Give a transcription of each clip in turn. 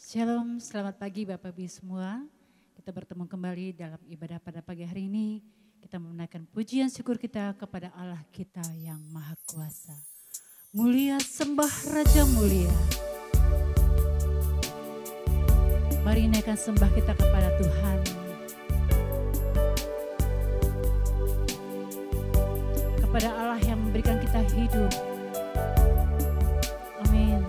Shalom, selamat pagi Bapak Ibu semua. Kita bertemu kembali dalam ibadah pada pagi hari ini. Kita menaikkan pujian syukur kita kepada Allah kita yang Maha Kuasa. Mulia sembah Raja mulia. Mari naikkan sembah kita kepada Tuhan. Kepada Allah yang memberikan kita hidup. Amin.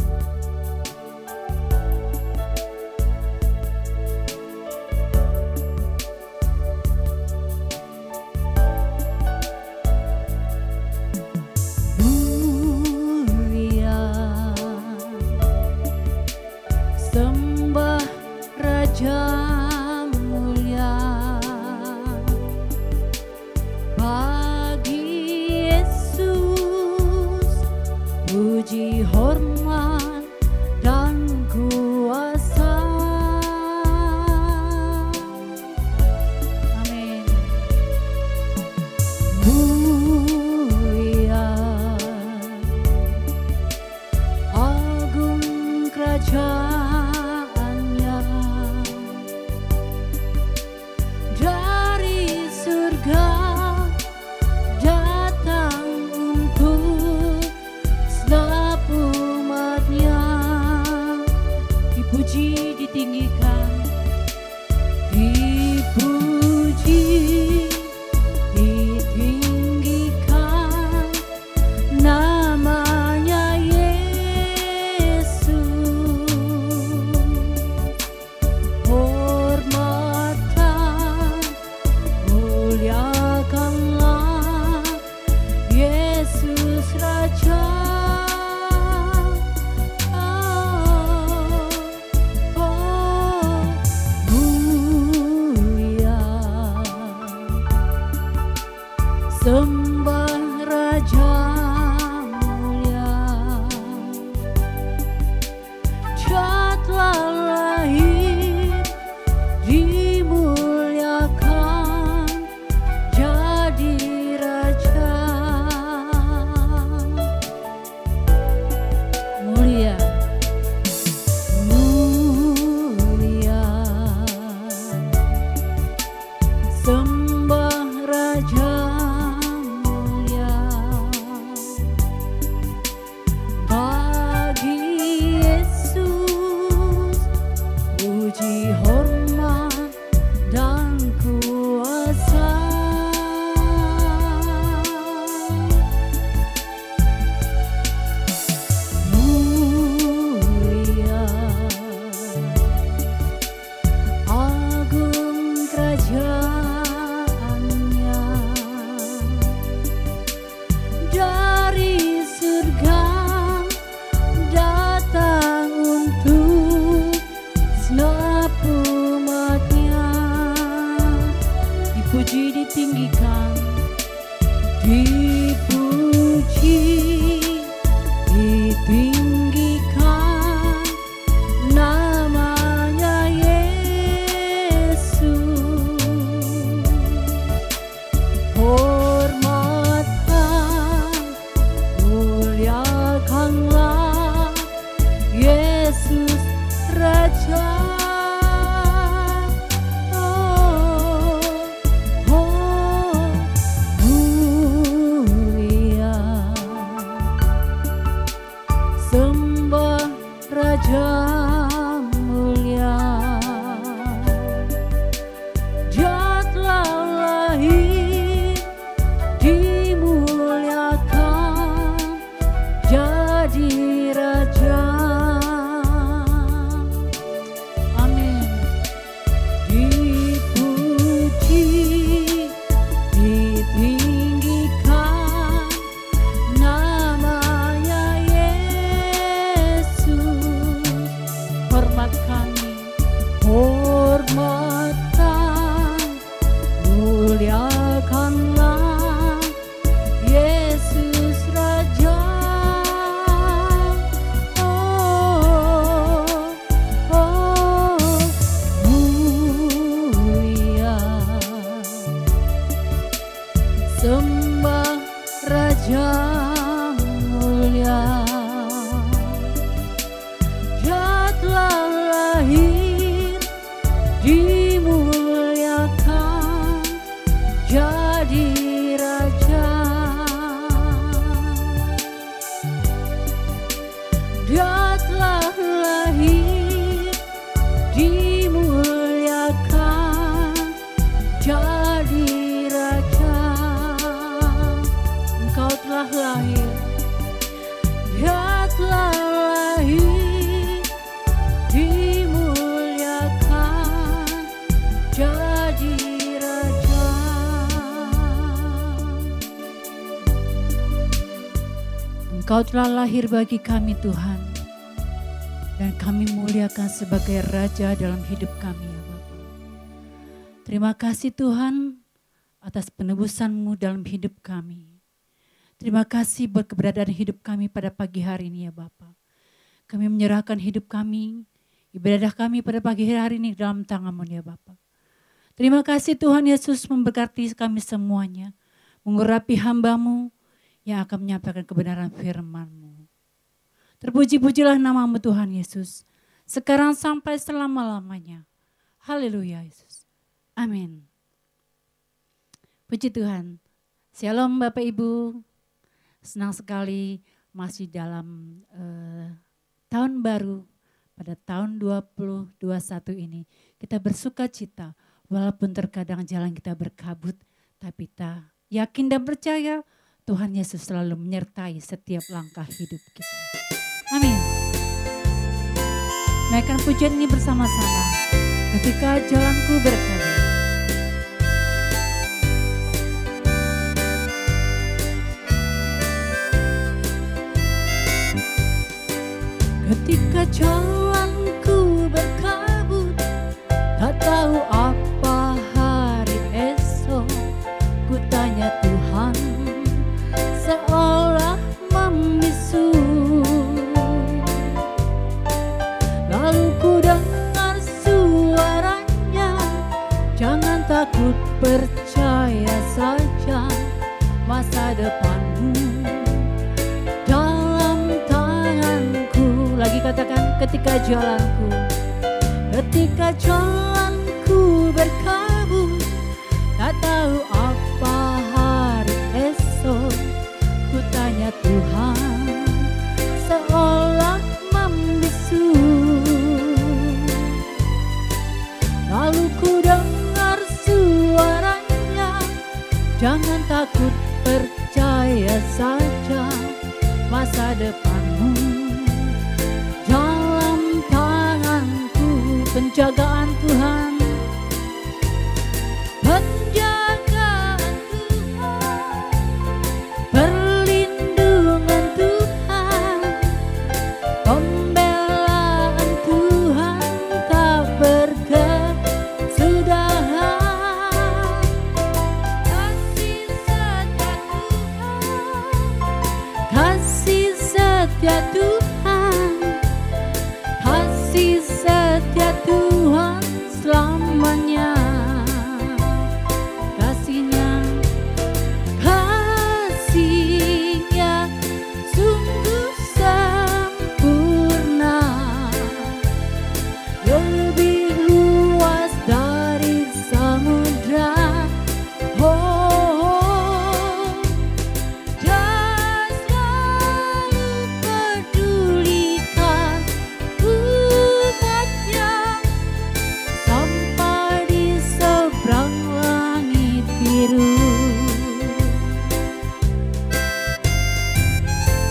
Engkau telah lahir bagi kami Tuhan. Dan kami muliakan sebagai Raja dalam hidup kami ya Bapa. Terima kasih Tuhan atas penebusan-Mu dalam hidup kami. Terima kasih buat keberadaan hidup kami pada pagi hari ini ya Bapa. Kami menyerahkan hidup kami, ibadah kami pada pagi hari ini dalam tangan-Mu ya Bapa. Terima kasih Tuhan Yesus memberkati kami semuanya. Mengurapi hamba-Mu yang akan menyampaikan kebenaran firman-Mu. Terpuji-pujilah nama-Mu Tuhan Yesus. Sekarang sampai selama-lamanya. Haleluya Yesus. Amin. Puji Tuhan. Shalom Bapak Ibu. Senang sekali masih dalam tahun baru pada tahun 2021 ini. Kita bersuka cita walaupun terkadang jalan kita berkabut. Tapi kita yakin dan percaya Tuhan Yesus selalu menyertai setiap langkah hidup kita. Amin. Naikkan pujian ini bersama-sama. Ketika jalanku berkabut. Ketika jalanku berkabut, tak tahu apa hari esok. Ku tanya Tuhan, seolah membisu. Lalu ku dengar suaranya, jangan takut, percaya saja. Masa depanmu dalam tanganku. Lagi katakan, ketika jalanku berkabut, tak tahu apa hari esok. Ku tanya Tuhan, seolah membisu. Lalu ku dengar suaranya, jangan takut, percaya saja. Masa depanmu dalam tanganku. Penjagaan Tuhan, penjagaan Tuhan, perlindungan Tuhan, pembelaan Tuhan tak berkesudahan. Kasih setia Tuhan, kasih setia Tuhan, kasih setia Tuhan selamanya. Kasihnya sungguh sempurna, lebih luas dari samudra. Dia selalu pedulikan umatnya sampai di seberang langit biru.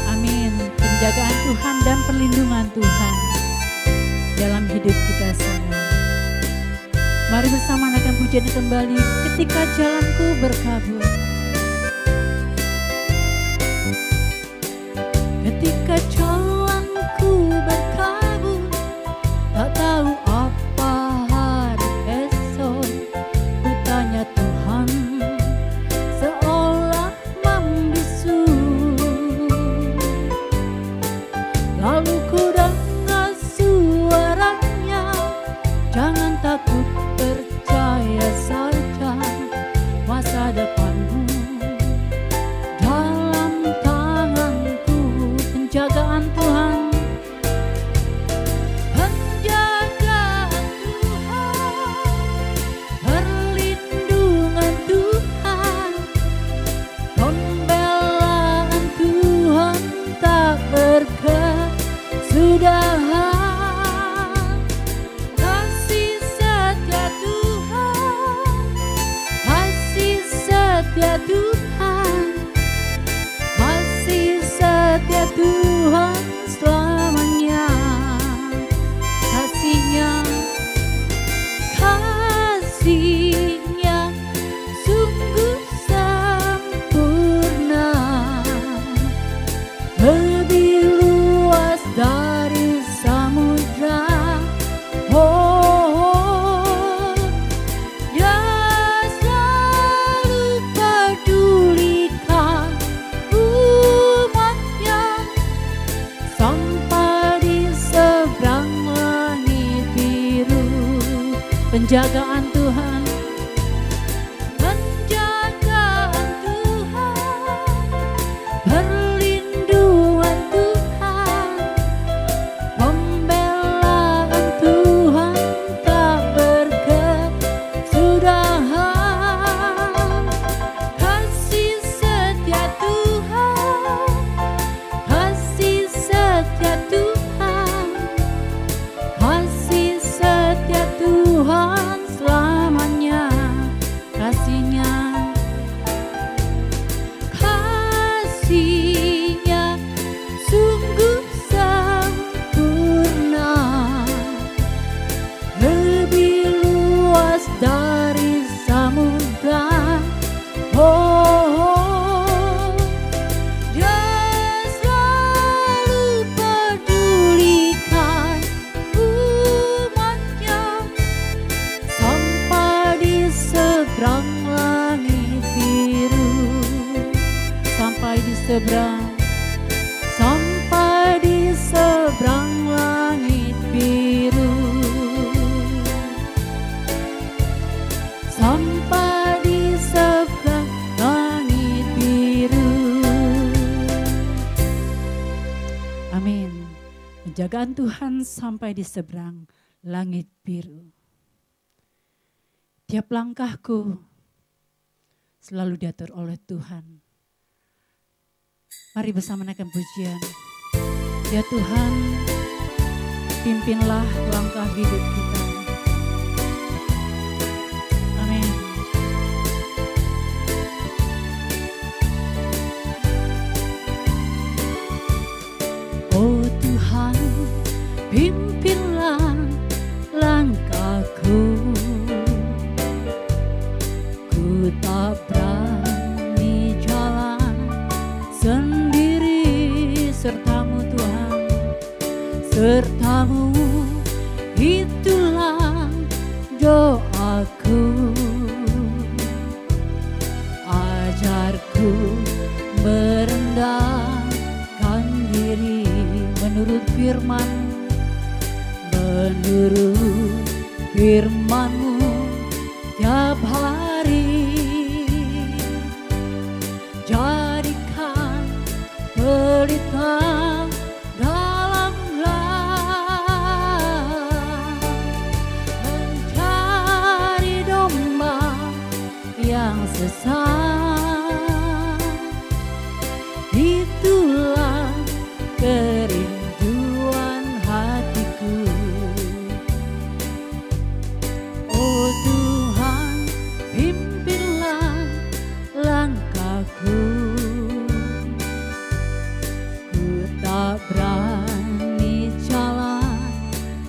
Amin. Penjagaan Tuhan dan perlindungan Tuhan dalam hidup kita semua. Mari bersama naikkan pujian kembali. Ketika jalanku berkabut. Ketika jalanku berkabut, tak tahu apa hari esok. Ku tanya Tuhan, seolah membisu. Lalu ku dengar suaranya, jangan takut, percaya saja. Masa depanmu penjagaan Tuhan. Sampai di seberang langit biru, sampai di seberang langit biru. Amin. Penjagaan Tuhan sampai di seberang langit biru. Tiap langkahku selalu diatur oleh Tuhan. Mari bersama naikkan pujian. Ya Tuhan, pimpinlah langkah hidup kita. Amin. Oh Tuhan, pimpinlah langkahku. Ku tak berani jalan sendiri, sertamu Tuhan, sertamu itulah doaku. Ajarku merendahkan diri menurut firman, menurut firman-Mu tiap hari. Jadikan pelita dalamlah, mencari domba yang sesat. Itulah kerinduan hatiku. Oh Tuhan, pimpinlah langkahku. Ku tak berani jalan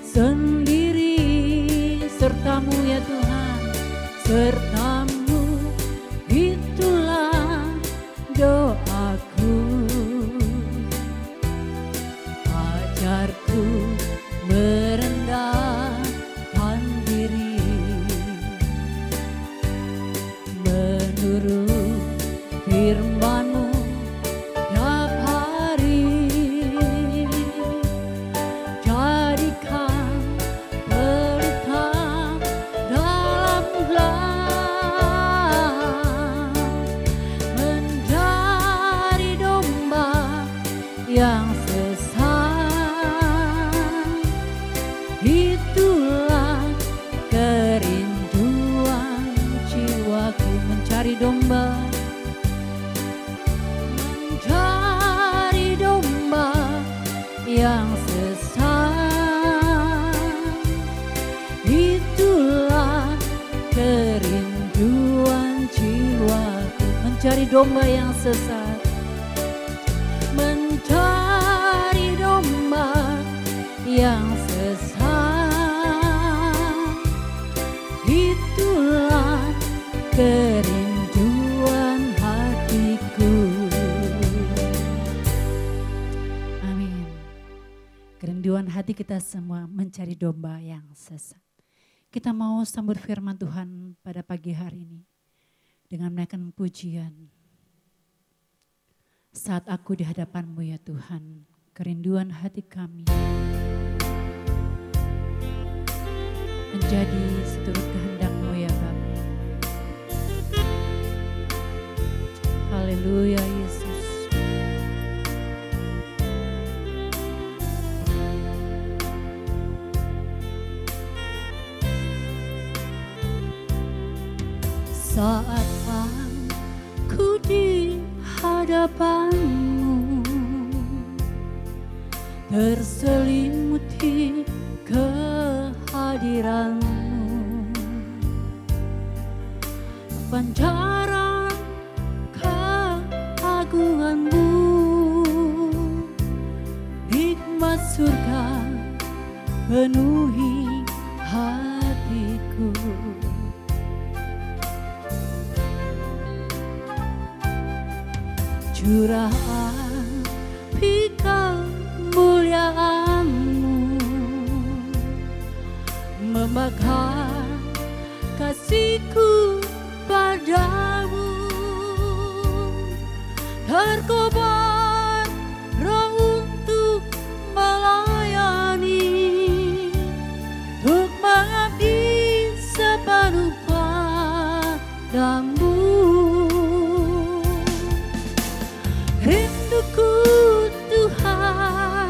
sendiri, sertamu ya Tuhan, sertamu itulah doaku. Ajarku merendahkan diri menurut firman-Mu tiap hari. Jadikan pelita dalamlah, mencari domba yang sesat. Itulah kerinduan jiwaku, mencari domba, mencari domba yang sesat. Itulah kerinduan jiwaku, mencari domba yang sesat, mencari domba yang sesat. Itulah kerinduan hatiku. Amin. Kerinduan hati kita semua mencari domba yang sesat. Kita mau sambut firman Tuhan pada pagi hari ini dengan menaikkan pujian. Saat aku di hadapan-Mu ya Tuhan, kerinduan hati kami menjadi seturut Saat aku di hadapanmu, terselimuti kehadiranmu, pancaran keagunganmu, nikmat surga penuhi hatiku. Curah api kemuliaanmu membakar kasihku padamu, terkobar roh untuk melayani, untuk mengabdi sepenuh padamu. Rinduku Tuhan,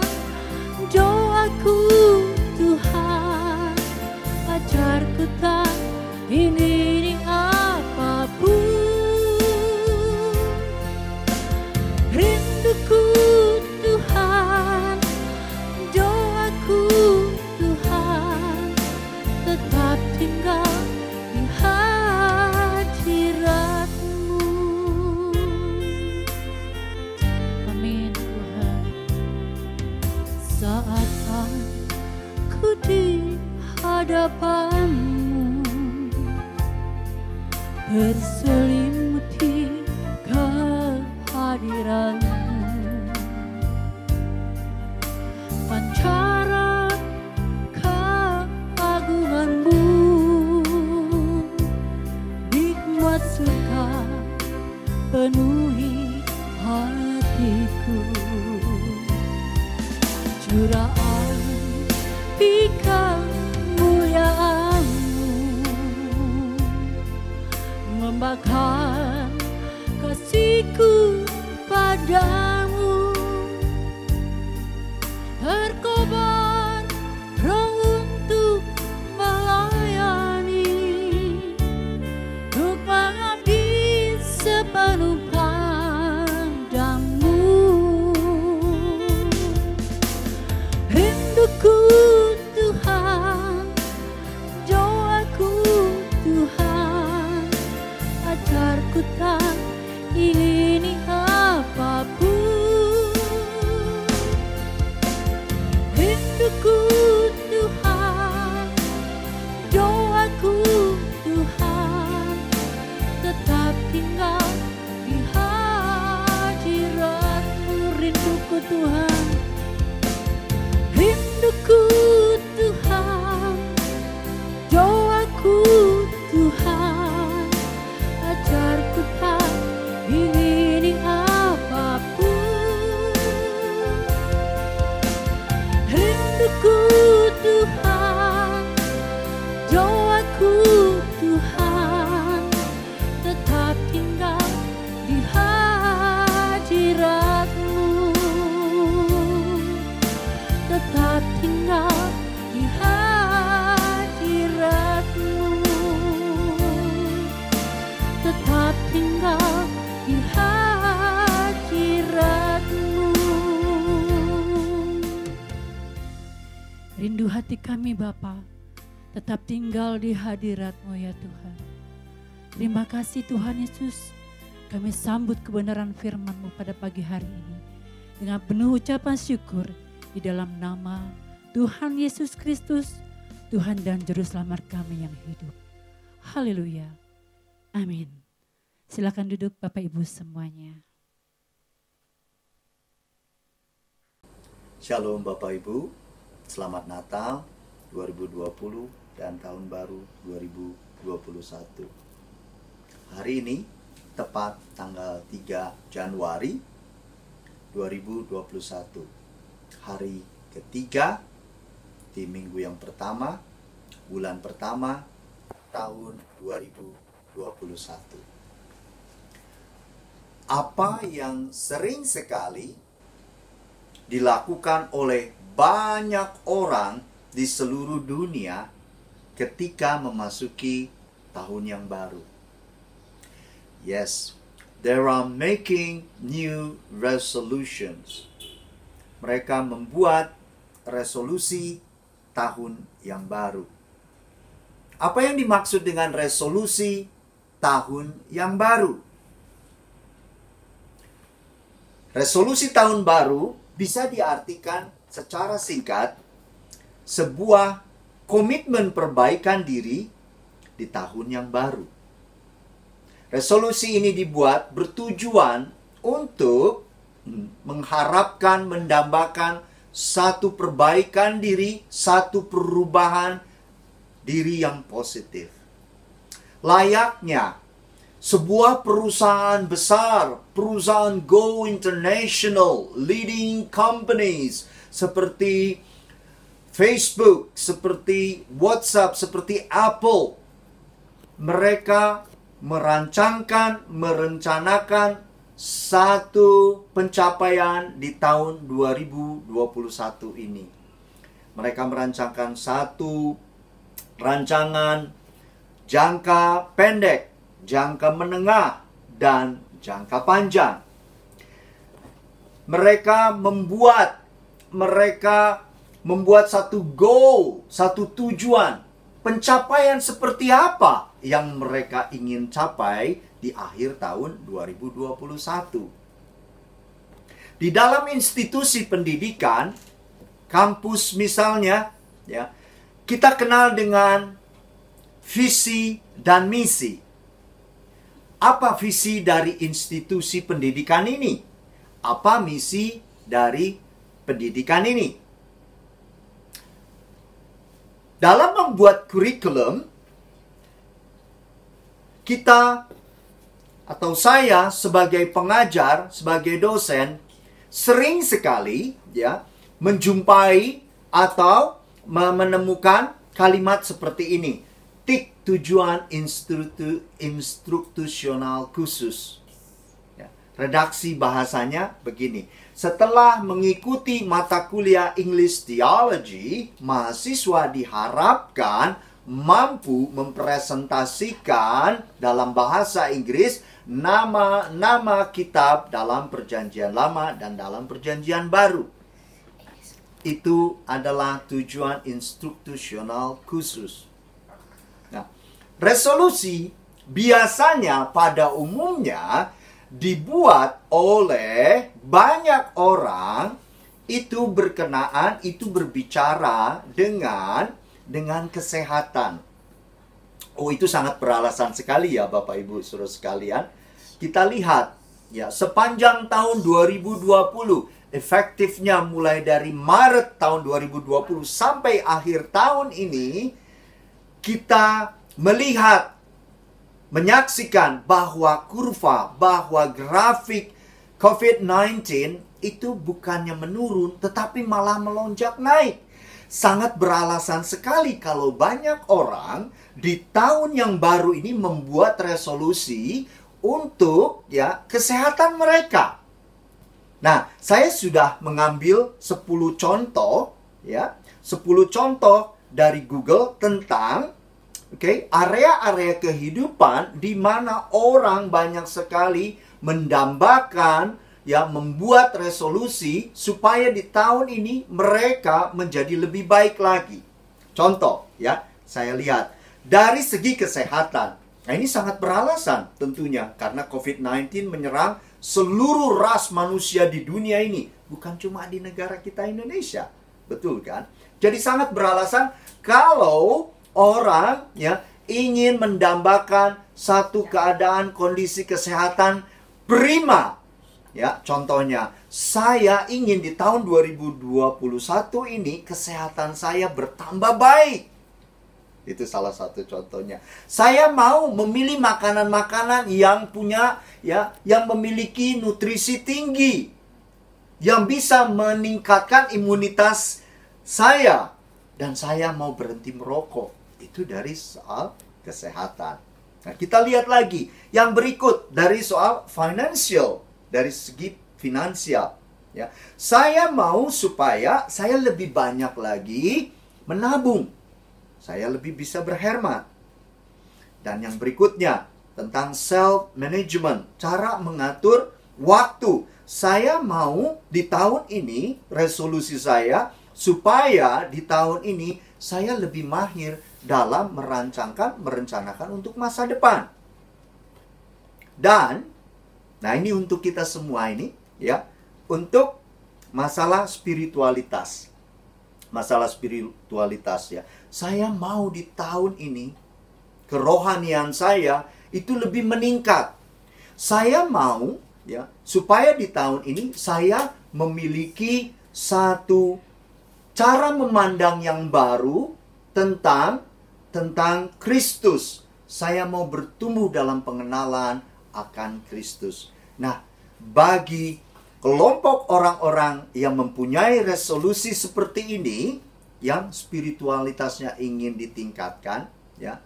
doaku Tuhan, ajarku tak ingini apapun. Rinduku Tuhan, doaku Tuhan, tetap tinggal di hadirat-Mu. Amin Tuhan. Saat aku di hadapan-Mu, berselimuti kehadiran-Mu, pancaran keagungan-Mu, nikmat surga penuhi hatiku. Curah api kemuliaan-Mu membakar kasihku padamu, terkobar roh untuk melayani, untuk mengabdi sepenuh padamu. Rinduku Tuhan, doaku Tuhan, ajarku tak ingini apapun. Rinduku Tuhan, doaku Tuhan, tetap tinggal di hadirat-Mu. Rinduku Tuhan, rinduku Tuhan, doaku Tuhan, ajarku tak ingini apapun. Rinduku Tuhan, doaku Tuhan, tetap tinggal di hadirat-Mu, tetap tinggal di hadirat-Mu, tetap tinggal di hadirat-Mu. Rindu hati kami Bapa, tetap tinggal di hadirat-Mu ya Tuhan. Terima kasih Tuhan Yesus, kami sambut kebenaran firman-Mu pada pagi hari ini dengan penuh ucapan syukur di dalam nama Tuhan Yesus Kristus, Tuhan dan Juru Selamat kami yang hidup. Haleluya. Amin. Silakan duduk Bapak Ibu semuanya. Shalom Bapak Ibu, selamat Natal 2020 dan Tahun Baru 2021. Hari ini tepat tanggal 3 Januari 2021. Hari ketiga di minggu yang pertama, bulan pertama tahun 2021. Apa yang sering sekali dilakukan oleh banyak orang di seluruh dunia ketika memasuki tahun yang baru. Yes, they are making new resolutions. Mereka membuat resolusi tahun yang baru. Apa yang dimaksud dengan resolusi tahun yang baru? Resolusi tahun baru bisa diartikan secara singkat sebuah komitmen perbaikan diri di tahun yang baru. Resolusi ini dibuat bertujuan untuk mengharapkan, mendambakan satu perbaikan diri, satu perubahan diri yang positif. Layaknya sebuah perusahaan besar, perusahaan go international, leading companies seperti Facebook, seperti WhatsApp, seperti Apple. Mereka merancangkan, merencanakan satu pencapaian di tahun 2021 ini. Mereka merancangkan satu rancangan jangka pendek, jangka menengah, dan jangka panjang. Mereka membuat satu goal, satu tujuan, pencapaian seperti apa yang mereka ingin capai di akhir tahun 2021. Di dalam institusi pendidikan, kampus misalnya, ya, kita kenal dengan visi dan misi. Apa visi dari institusi pendidikan ini? Apa misi dari pendidikan ini? Dalam membuat kurikulum, kita atau saya sebagai pengajar, sebagai dosen, sering sekali ya menjumpai atau menemukan kalimat seperti ini. Tik tujuan instruktusional khusus. Ya, redaksi bahasanya begini. Setelah mengikuti mata kuliah English Theology, mahasiswa diharapkan mampu mempresentasikan dalam bahasa Inggris nama-nama kitab dalam Perjanjian Lama dan dalam Perjanjian Baru. Itu adalah tujuan instruktusional khusus. Nah, resolusi biasanya pada umumnya dibuat oleh banyak orang, itu berkenaan, itu berbicara dengan kesehatan. Oh, itu sangat beralasan sekali ya Bapak Ibu Saudara sekalian. Kita lihat ya, sepanjang tahun 2020, efektifnya mulai dari Maret tahun 2020 sampai akhir tahun ini, kita melihat, menyaksikan bahwa kurva, bahwa grafik COVID-19 itu bukannya menurun, tetapi malah melonjak naik. Sangat beralasan sekali kalau banyak orang di tahun yang baru ini membuat resolusi untuk ya kesehatan mereka. Nah, saya sudah mengambil 10 contoh ya, 10 contoh dari Google tentang area-area kehidupan di mana orang banyak sekali mendambakan ya, membuat resolusi supaya di tahun ini mereka menjadi lebih baik lagi. Contoh ya, saya lihat dari segi kesehatan. Nah, ini sangat beralasan tentunya karena COVID-19 menyerang seluruh ras manusia di dunia ini, bukan cuma di negara kita Indonesia. Betul kan? Jadi sangat beralasan kalau orang ya ingin mendambakan satu keadaan kondisi kesehatan prima. Ya, contohnya, saya ingin di tahun 2021 ini kesehatan saya bertambah baik. Itu salah satu contohnya. Saya mau memilih makanan-makanan yang punya ya, yang memiliki nutrisi tinggi, yang bisa meningkatkan imunitas saya, dan saya mau berhenti merokok. Itu dari soal kesehatan. Nah, kita lihat lagi yang berikut dari soal financial. Dari segi finansial ya. Saya mau supaya saya lebih banyak lagi menabung. Saya lebih bisa berhemat. Dan yang berikutnya tentang self management, cara mengatur waktu. Saya mau di tahun ini, resolusi saya supaya di tahun ini saya lebih mahir dalam merencanakan untuk masa depan. Dan nah ini untuk kita semua ini ya, untuk masalah spiritualitas. Masalah spiritualitas ya. Saya mau di tahun ini kerohanian saya itu lebih meningkat. Saya mau ya supaya di tahun ini saya memiliki satu cara memandang yang baru tentang Kristus. Saya mau bertumbuh dalam pengenalan akan Kristus. Nah, bagi kelompok orang-orang yang mempunyai resolusi seperti ini, yang spiritualitasnya ingin ditingkatkan, ya,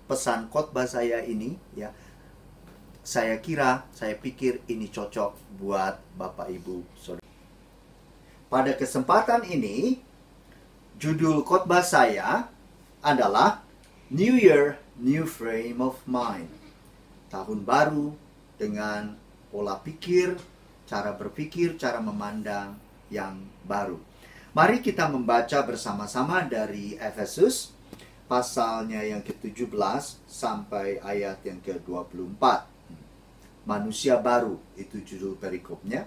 pesan khotbah saya ini, ya, saya pikir ini cocok buat Bapak Ibu Saudara. Pada kesempatan ini, judul khotbah saya adalah New Year, New Frame of Mind. Tahun baru dengan pola pikir, cara berpikir, cara memandang yang baru. Mari kita membaca bersama-sama dari Efesus, pasalnya yang ke-17 sampai ayat yang ke-24. Manusia baru, itu judul perikopnya.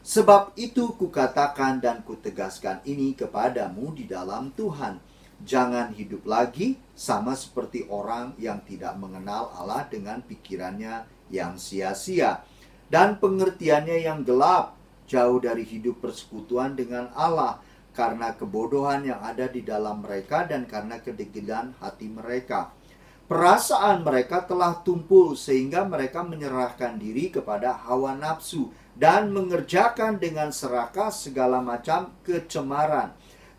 Sebab itu kukatakan dan kutegaskan ini kepadamu di dalam Tuhan. Jangan hidup lagi sama seperti orang yang tidak mengenal Allah dengan pikirannya yang sia-sia dan pengertiannya yang gelap, jauh dari hidup persekutuan dengan Allah karena kebodohan yang ada di dalam mereka dan karena kedegilan hati mereka. Perasaan mereka telah tumpul sehingga mereka menyerahkan diri kepada hawa nafsu dan mengerjakan dengan serakah segala macam kecemaran.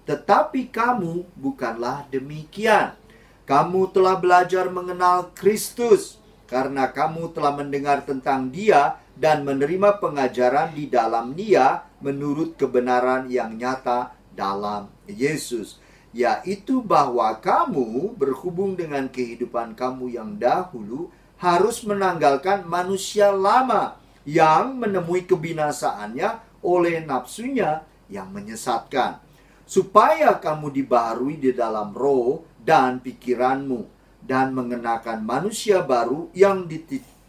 Tetapi kamu bukanlah demikian. Kamu telah belajar mengenal Kristus karena kamu telah mendengar tentang Dia dan menerima pengajaran di dalam Dia menurut kebenaran yang nyata dalam Yesus, yaitu bahwa kamu berhubung dengan kehidupan kamu yang dahulu harus menanggalkan manusia lama yang menemui kebinasaannya oleh nafsunya yang menyesatkan, supaya kamu dibaharui di dalam roh dan pikiranmu dan mengenakan manusia baru yang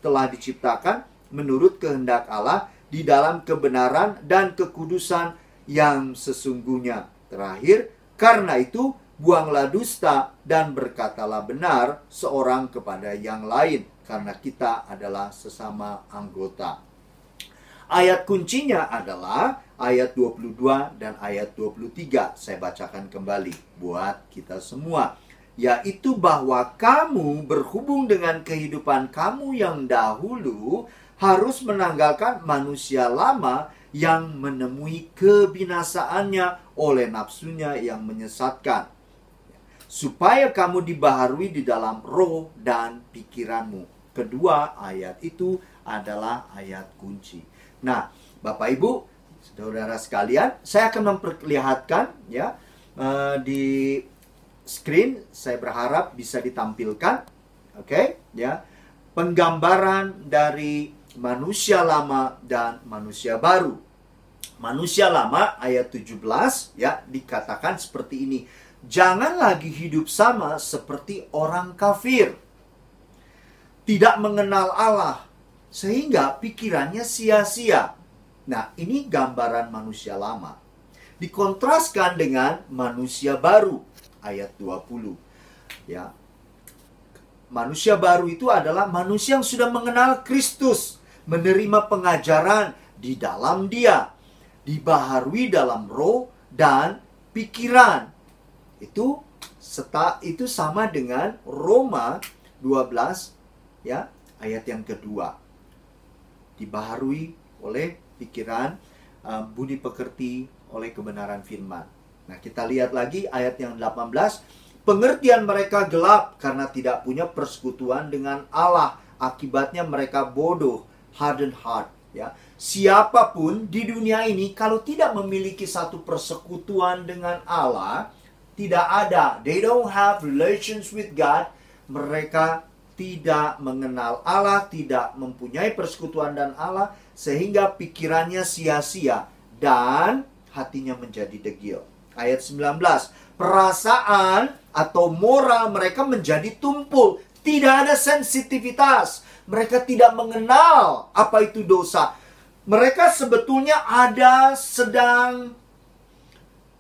telah diciptakan menurut kehendak Allah di dalam kebenaran dan kekudusan yang sesungguhnya. Terakhir, karena itu buanglah dusta dan berkatalah benar seorang kepada yang lain, karena kita adalah sesama anggota. Ayat kuncinya adalah ayat 22 dan ayat 23. Saya bacakan kembali buat kita semua. Yaitu bahwa kamu berhubung dengan kehidupan kamu yang dahulu harus menanggalkan manusia lama yang menemui kebinasaannya oleh nafsunya yang menyesatkan, supaya kamu dibaharui di dalam roh dan pikiranmu. Kedua ayat itu adalah ayat kunci. Nah, Bapak Ibu, saudara sekalian, saya akan memperlihatkan ya di screen. Saya berharap bisa ditampilkan, oke, ya, penggambaran dari manusia lama dan manusia baru. Manusia lama ayat 17 ya dikatakan seperti ini. Jangan lagi hidup sama seperti orang kafir, tidak mengenal Allah, sehingga pikirannya sia-sia. Nah, ini gambaran manusia lama. Dikontraskan dengan manusia baru ayat 20. Ya. Manusia baru itu adalah manusia yang sudah mengenal Kristus, menerima pengajaran di dalam Dia, dibaharui dalam roh dan pikiran. Itu sama dengan Roma 12 ya, ayat yang kedua. Dibaharui oleh pikiran, budi pekerti oleh kebenaran firman. Nah, kita lihat lagi ayat yang 18. Pengertian mereka gelap karena tidak punya persekutuan dengan Allah. Akibatnya mereka bodoh, hardened heart. Ya. Siapapun di dunia ini kalau tidak memiliki satu persekutuan dengan Allah, tidak ada. They don't have relations with God. Mereka tidak mengenal Allah, tidak mempunyai persekutuan dan Allah, sehingga pikirannya sia-sia dan hatinya menjadi degil. Ayat 19, perasaan atau moral mereka menjadi tumpul. Tidak ada sensitivitas. Mereka tidak mengenal apa itu dosa. Mereka sebetulnya sedang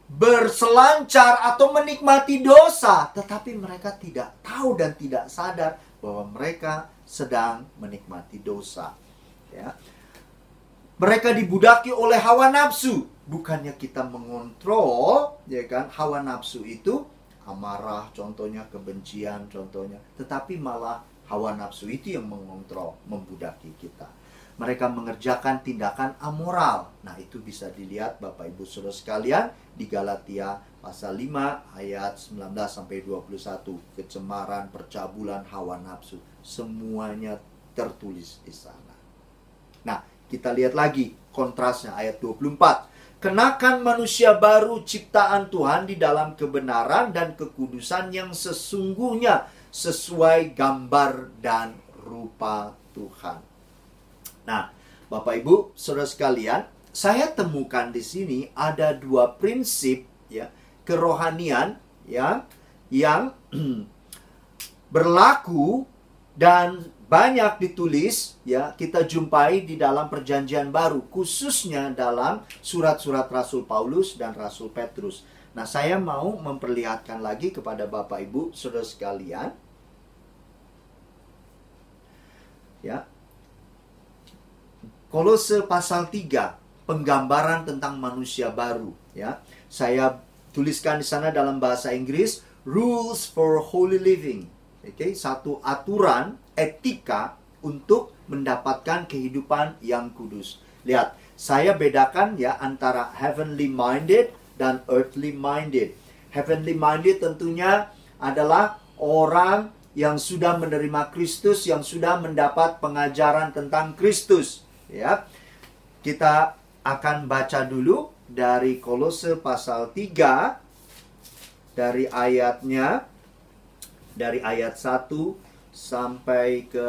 berselancar atau menikmati dosa, tetapi mereka tidak tahu dan tidak sadar bahwa mereka sedang menikmati dosa. Ya. Mereka dibudaki oleh hawa nafsu. Bukannya kita mengontrol, ya kan? Hawa nafsu itu amarah, contohnya kebencian, contohnya, tetapi malah hawa nafsu itu yang mengontrol, membudaki kita. Mereka mengerjakan tindakan amoral. Nah, itu bisa dilihat Bapak Ibu Saudara sekalian di Galatia pasal 5 ayat 19 sampai 21. Kecemaran, percabulan, hawa nafsu, semuanya tertulis di sana. Nah, kita lihat lagi kontrasnya ayat 24. Kenakan manusia baru ciptaan Tuhan di dalam kebenaran dan kekudusan yang sesungguhnya sesuai gambar dan rupa Tuhan. Nah, Bapak Ibu, Saudara sekalian, saya temukan di sini ada dua prinsip ya, kerohanian ya, yang berlaku dan banyak ditulis ya, kita jumpai di dalam Perjanjian Baru, khususnya dalam surat-surat Rasul Paulus dan Rasul Petrus. Nah, saya mau memperlihatkan lagi kepada Bapak Ibu, Saudara sekalian ya. Kolose pasal 3, penggambaran tentang manusia baru ya. Saya tuliskan di sana dalam bahasa Inggris, rules for holy living. Oke, satu aturan etika untuk mendapatkan kehidupan yang kudus. Lihat, saya bedakan ya antara heavenly minded dan earthly minded. Heavenly minded tentunya adalah orang yang sudah menerima Kristus, yang sudah mendapat pengajaran tentang Kristus. Ya, kita akan baca dulu dari Kolose pasal 3 dari ayat 1 sampai ke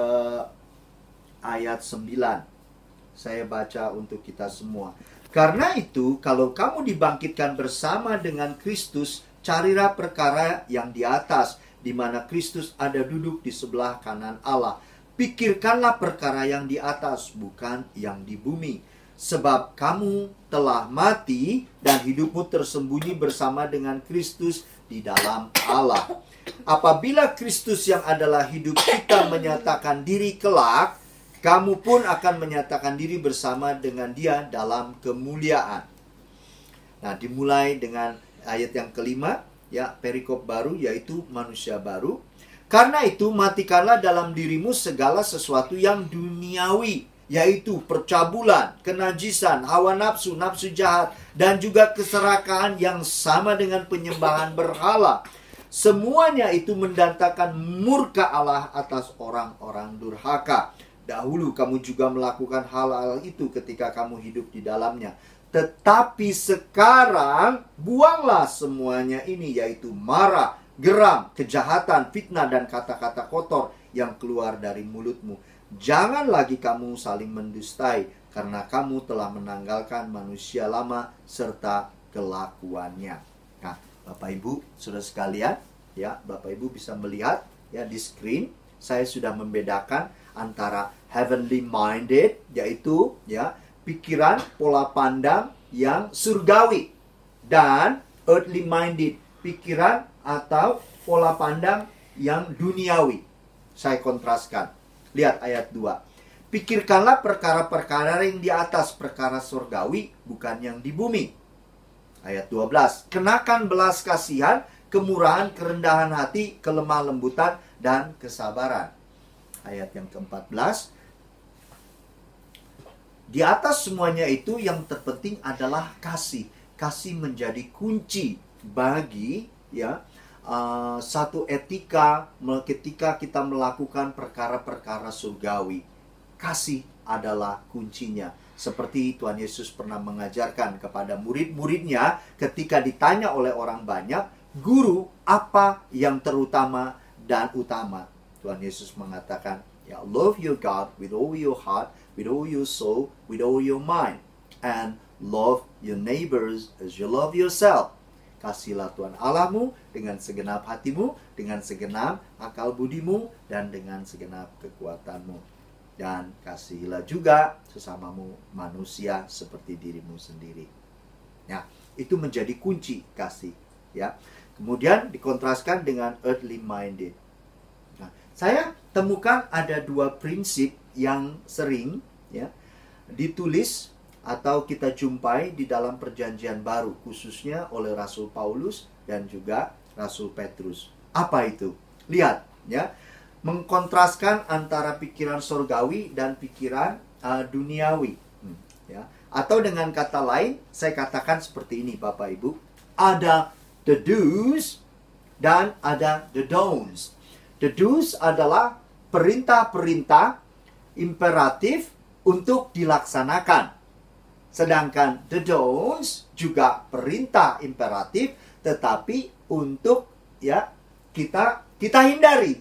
ayat 9. Saya baca untuk kita semua. Karena itu, kalau kamu dibangkitkan bersama dengan Kristus, carilah perkara yang di atas, di mana Kristus ada duduk di sebelah kanan Allah. Pikirkanlah perkara yang di atas, bukan yang di bumi. Sebab kamu telah mati dan hidupmu tersembunyi bersama dengan Kristus di dalam Allah. Apabila Kristus yang adalah hidup kita menyatakan diri kelak, kamu pun akan menyatakan diri bersama dengan Dia dalam kemuliaan. Nah, dimulai dengan ayat yang kelima, ya, perikop baru, yaitu manusia baru. Karena itu, matikanlah dalam dirimu segala sesuatu yang duniawi, yaitu percabulan, kenajisan, hawa nafsu, nafsu jahat, dan juga keserakahan yang sama dengan penyembahan berhala. Semuanya itu mendatangkan murka Allah atas orang-orang durhaka. Dahulu kamu juga melakukan hal-hal itu ketika kamu hidup di dalamnya. Tetapi sekarang buanglah semuanya ini, yaitu marah, geram, kejahatan, fitnah, dan kata-kata kotor yang keluar dari mulutmu. Jangan lagi kamu saling mendustai, karena kamu telah menanggalkan manusia lama serta kelakuannya. Nah, Bapak Ibu, Saudara sekalian, ya, Bapak Ibu bisa melihat ya di screen, saya sudah membedakan antara heavenly minded, yaitu ya pikiran, pola pandang yang surgawi, dan earthly minded, pikiran atau pola pandang yang duniawi. Saya kontraskan. Lihat ayat 2. Pikirkanlah perkara-perkara yang di atas, perkara surgawi, bukan yang di bumi. Ayat 12. Kenakan belas kasihan, kemurahan, kerendahan hati, kelemah lembutan, dan kesabaran. Ayat yang ke-14. Di atas semuanya itu yang terpenting adalah kasih. Kasih menjadi kunci bagi ya satu etika ketika kita melakukan perkara-perkara surgawi. Kasih adalah kuncinya. Seperti Tuhan Yesus pernah mengajarkan kepada murid-muridnya ketika ditanya oleh orang banyak, "Guru, apa yang terutama dan utama?" Tuhan Yesus mengatakan, ya, love your God with all your heart, with all your soul, with all your mind, and love your neighbors as you love yourself. Kasihilah Tuhan Allahmu dengan segenap hatimu, dengan segenap akal budimu, dan dengan segenap kekuatanmu. Dan kasihilah juga sesamamu manusia seperti dirimu sendiri. Ya, itu menjadi kunci kasih. Ya, kemudian dikontraskan dengan earthly minded. Nah, saya temukan ada dua prinsip yang sering ya ditulis atau kita jumpai di dalam perjanjian baru, khususnya oleh Rasul Paulus dan juga Rasul Petrus. Apa itu? Lihat ya, mengkontraskan antara pikiran surgawi dan pikiran duniawi. Ya. Atau dengan kata lain, saya katakan seperti ini Bapak Ibu, ada the do's dan ada the don'ts. The do's adalah perintah-perintah imperatif untuk dilaksanakan. Sedangkan the don'ts juga perintah imperatif tetapi untuk ya kita hindari.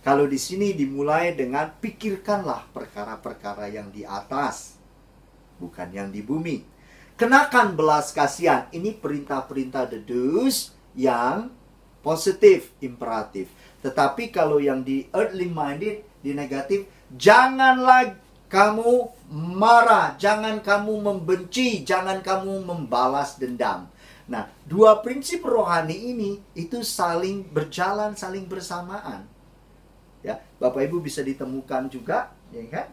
Kalau di sini dimulai dengan pikirkanlah perkara-perkara yang di atas, bukan yang di bumi. Kenakan belas kasihan. Ini perintah-perintah the do's yang positif, imperatif. Tetapi kalau yang di earthly minded, di negatif, janganlah kamu marah, jangan kamu membenci, jangan kamu membalas dendam. Nah, dua prinsip rohani ini itu saling berjalan, saling bersamaan. Ya, Bapak Ibu bisa ditemukan juga, ya kan?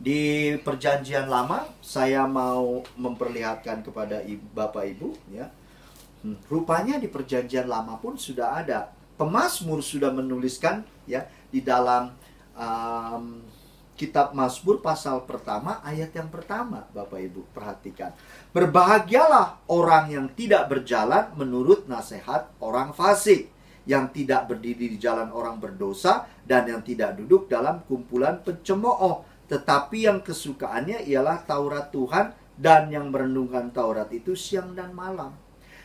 Di perjanjian lama, saya mau memperlihatkan kepada Bapak Ibu, ya. Rupanya di perjanjian lama pun sudah ada. Pemazmur sudah menuliskan, ya, di dalam Kitab Mazmur pasal pertama ayat yang pertama, Bapak Ibu perhatikan. Berbahagialah orang yang tidak berjalan menurut nasihat orang fasik, yang tidak berdiri di jalan orang berdosa, dan yang tidak duduk dalam kumpulan pencemooh, tetapi yang kesukaannya ialah Taurat Tuhan, dan yang merenungkan Taurat itu siang dan malam.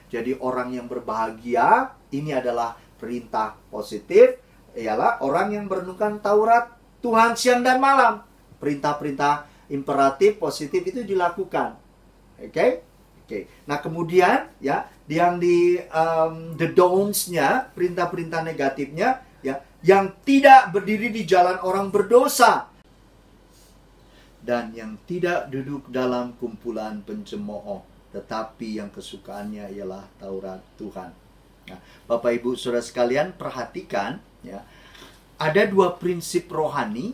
Jadi orang yang berbahagia, ini adalah perintah positif, ialah orang yang merenungkan Taurat Tuhan siang dan malam. Perintah-perintah imperatif positif itu dilakukan. Oke? Nah, kemudian ya, yang di the don'ts-nya, perintah-perintah negatifnya, ya, yang tidak berdiri di jalan orang berdosa dan yang tidak duduk dalam kumpulan pencemooh, tetapi yang kesukaannya ialah Taurat Tuhan. Nah, Bapak Ibu Saudara sekalian, perhatikan ya, ada dua prinsip rohani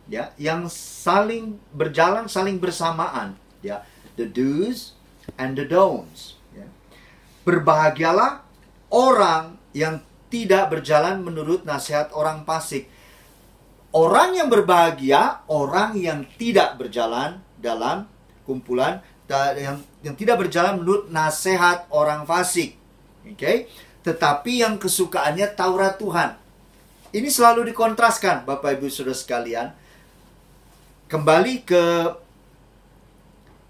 ya yang saling berjalan, saling bersamaan ya, the do's and the don'ts ya. Berbahagialah orang yang tidak berjalan menurut nasihat orang fasik. Orang yang berbahagia, orang yang tidak berjalan dalam kumpulan, yang tidak berjalan menurut nasihat orang fasik. Oke? Tetapi yang kesukaannya Taurat Tuhan. Ini selalu dikontraskan, Bapak Ibu Saudara sekalian. Kembali ke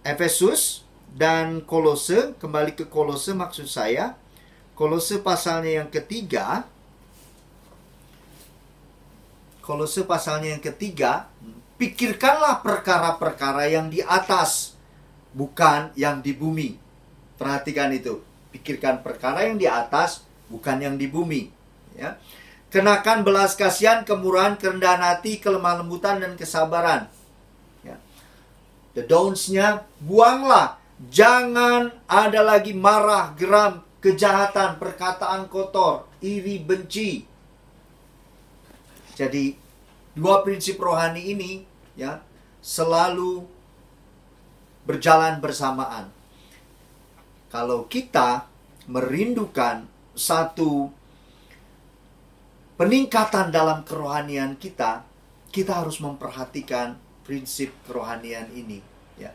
Efesus dan Kolose, kembali ke Kolose maksud saya. Kolose pasalnya yang ketiga. Kolose pasalnya yang ketiga, pikirkanlah perkara-perkara yang di atas, bukan yang di bumi. Perhatikan itu. Pikirkan perkara yang di atas, bukan yang di bumi. Ya. Kenakan belas kasihan, kemurahan, kerendahan hati, kelemah lembutan, dan kesabaran. Ya. The don'ts-nya, buanglah. Jangan ada lagi marah, geram, kejahatan, perkataan kotor, iri, benci. Jadi, dua prinsip rohani ini ya selalu berjalan bersamaan. Kalau kita merindukan satu peningkatan dalam kerohanian kita, kita harus memperhatikan prinsip kerohanian ini. Ya.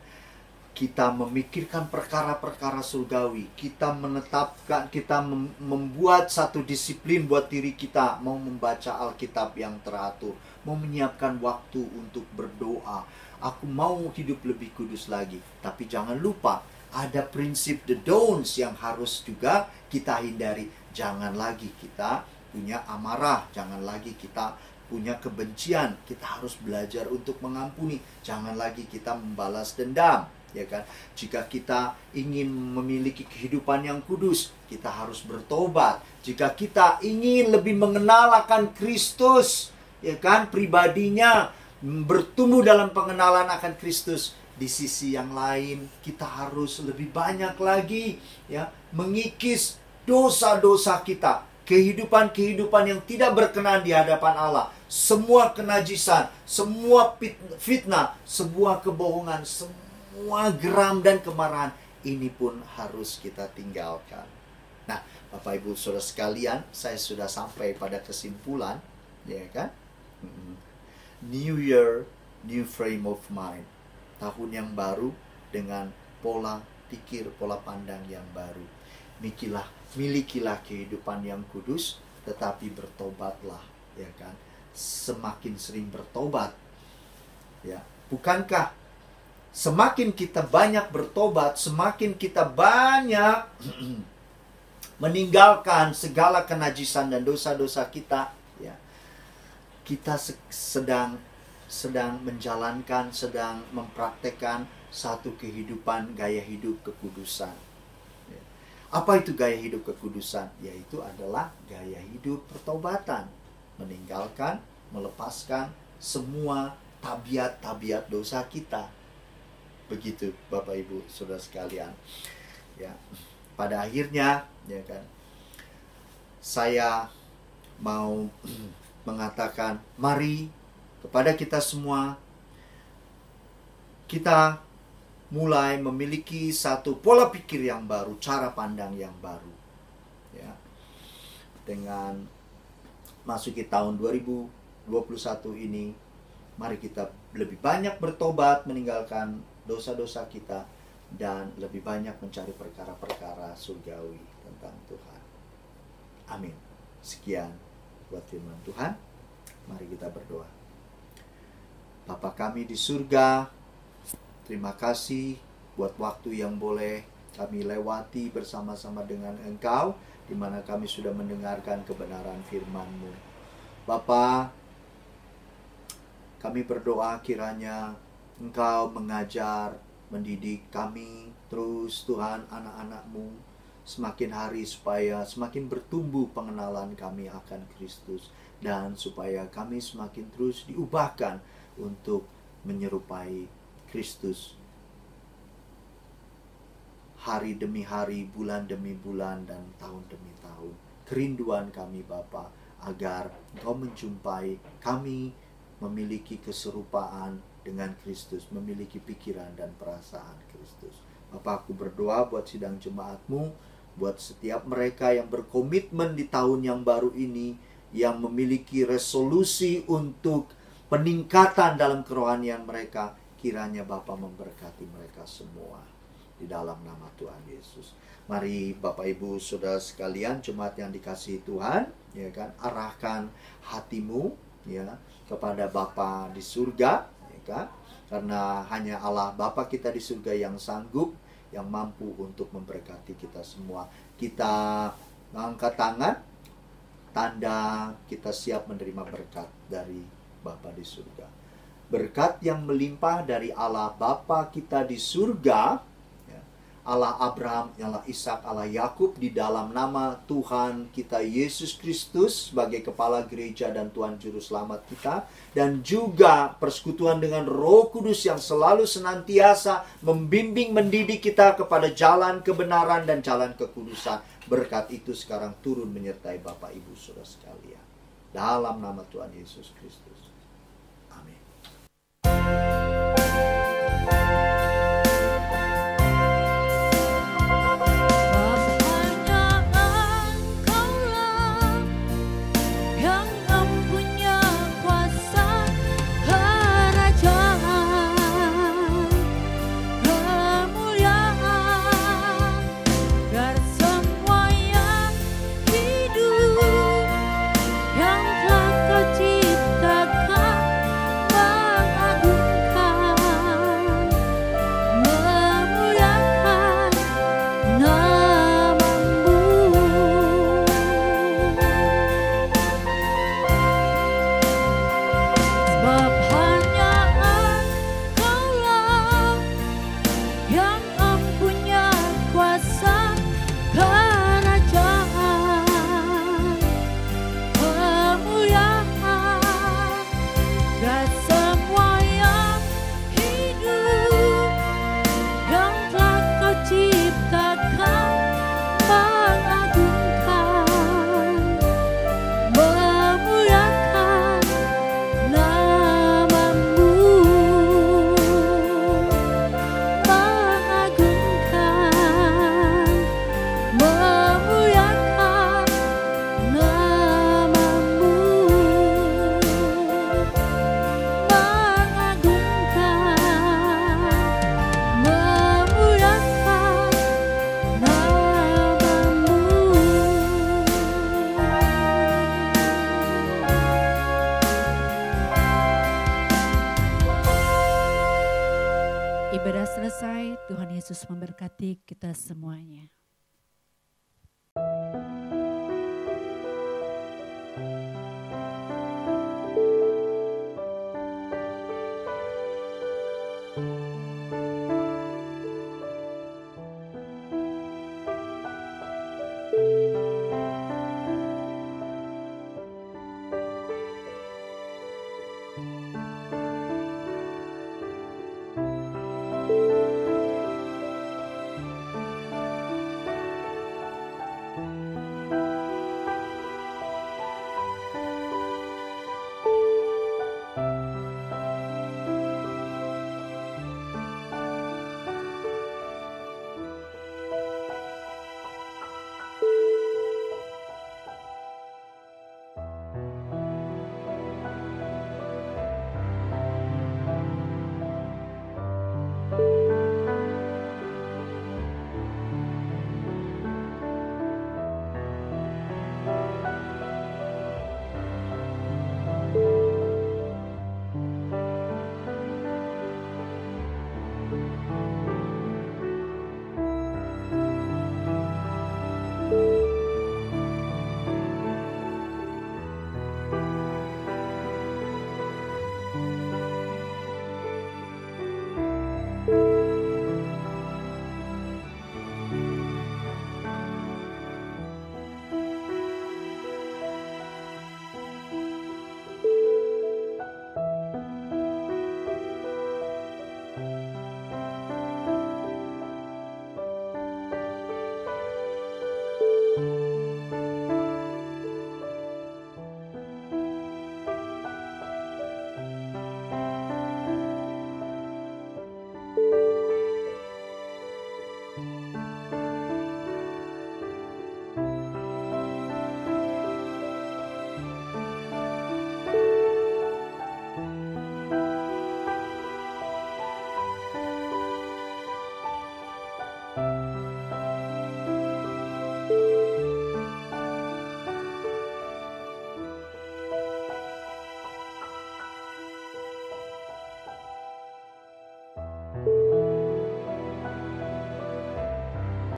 Kita memikirkan perkara-perkara surgawi. Kita menetapkan, kita membuat satu disiplin buat diri kita. Mau membaca Alkitab yang teratur. Mau menyiapkan waktu untuk berdoa. Aku mau hidup lebih kudus lagi. Tapi jangan lupa, ada prinsip the don'ts yang harus juga kita hindari. Jangan lagi kita punya amarah, jangan lagi kita punya kebencian. Kita harus belajar untuk mengampuni, jangan lagi kita membalas dendam, ya kan? Jika kita ingin memiliki kehidupan yang kudus, kita harus bertobat. Jika kita ingin lebih mengenal akan Kristus, ya kan, pribadinya, bertumbuh dalam pengenalan akan Kristus, di sisi yang lain kita harus lebih banyak lagi ya mengikis dosa-dosa kita, kehidupan-kehidupan yang tidak berkenan di hadapan Allah, semua kenajisan, semua fitnah, sebuah kebohongan, semua geram dan kemarahan, ini pun harus kita tinggalkan. Nah, Bapak Ibu Saudara sekalian, saya sudah sampai pada kesimpulan, ya kan? New Year, new frame of mind. Tahun yang baru dengan pola pikir, pola pandang yang baru. Milikilah kehidupan yang kudus, tetapi bertobatlah, ya kan? Semakin sering bertobat, ya. Bukankah semakin kita banyak bertobat, semakin kita banyak meninggalkan segala kenajisan dan dosa-dosa kita, ya. Kita sedang menjalankan, sedang mempraktekkan satu kehidupan gaya hidup kekudusan. Apa itu gaya hidup kekudusan? Yaitu adalah gaya hidup pertobatan. Meninggalkan, melepaskan semua tabiat-tabiat dosa kita. Begitu Bapak Ibu Saudara sekalian. Ya, pada akhirnya, ya kan, saya mau mengatakan, mari kepada kita semua, kita mulai memiliki satu pola pikir yang baru, cara pandang yang baru, ya. Dengan masuki tahun 2021 ini, mari kita lebih banyak bertobat, meninggalkan dosa-dosa kita, dan lebih banyak mencari perkara-perkara surgawi tentang Tuhan. Amin. Sekian buat firman Tuhan. Mari kita berdoa. Bapa kami di surga, terima kasih buat waktu yang boleh kami lewati bersama-sama dengan Engkau, di mana kami sudah mendengarkan kebenaran firman-Mu. Bapa, kami berdoa kiranya Engkau mengajar, mendidik kami terus Tuhan, anak-anak-Mu, semakin hari supaya semakin bertumbuh pengenalan kami akan Kristus, dan supaya kami semakin terus diubahkan untuk menyerupai Kristus hari demi hari, bulan demi bulan, dan tahun demi tahun. Kerinduan kami Bapa, agar Engkau menjumpai kami memiliki keserupaan dengan Kristus, memiliki pikiran dan perasaan Kristus. Bapa, aku berdoa buat sidang jemaat-Mu, buat setiap mereka yang berkomitmen di tahun yang baru ini, yang memiliki resolusi untuk peningkatan dalam kerohanian mereka, kiranya Bapa memberkati mereka semua di dalam nama Tuhan Yesus. Mari Bapak Ibu Saudara sekalian, jemaat yang dikasihi Tuhan, ya kan, arahkan hatimu ya kepada Bapa di surga, ya kan? Karena hanya Allah Bapa kita di surga yang sanggup, yang mampu untuk memberkati kita semua. Kita angkat tangan, tanda kita siap menerima berkat dari Bapa di surga. Berkat yang melimpah dari Allah Bapa kita di surga, ya, Allah Abraham, Allah Ishak, Allah Yakub, di dalam nama Tuhan kita Yesus Kristus sebagai kepala gereja dan Tuhan Juru Selamat kita, dan juga persekutuan dengan Roh Kudus yang selalu senantiasa membimbing, mendidik kita kepada jalan kebenaran dan jalan kekudusan. Berkat itu sekarang turun menyertai Bapak Ibu Saudara sekalian. Dalam nama Tuhan Yesus Kristus. Yang telah Kau ciptakan. Yesus memberkati kita semuanya.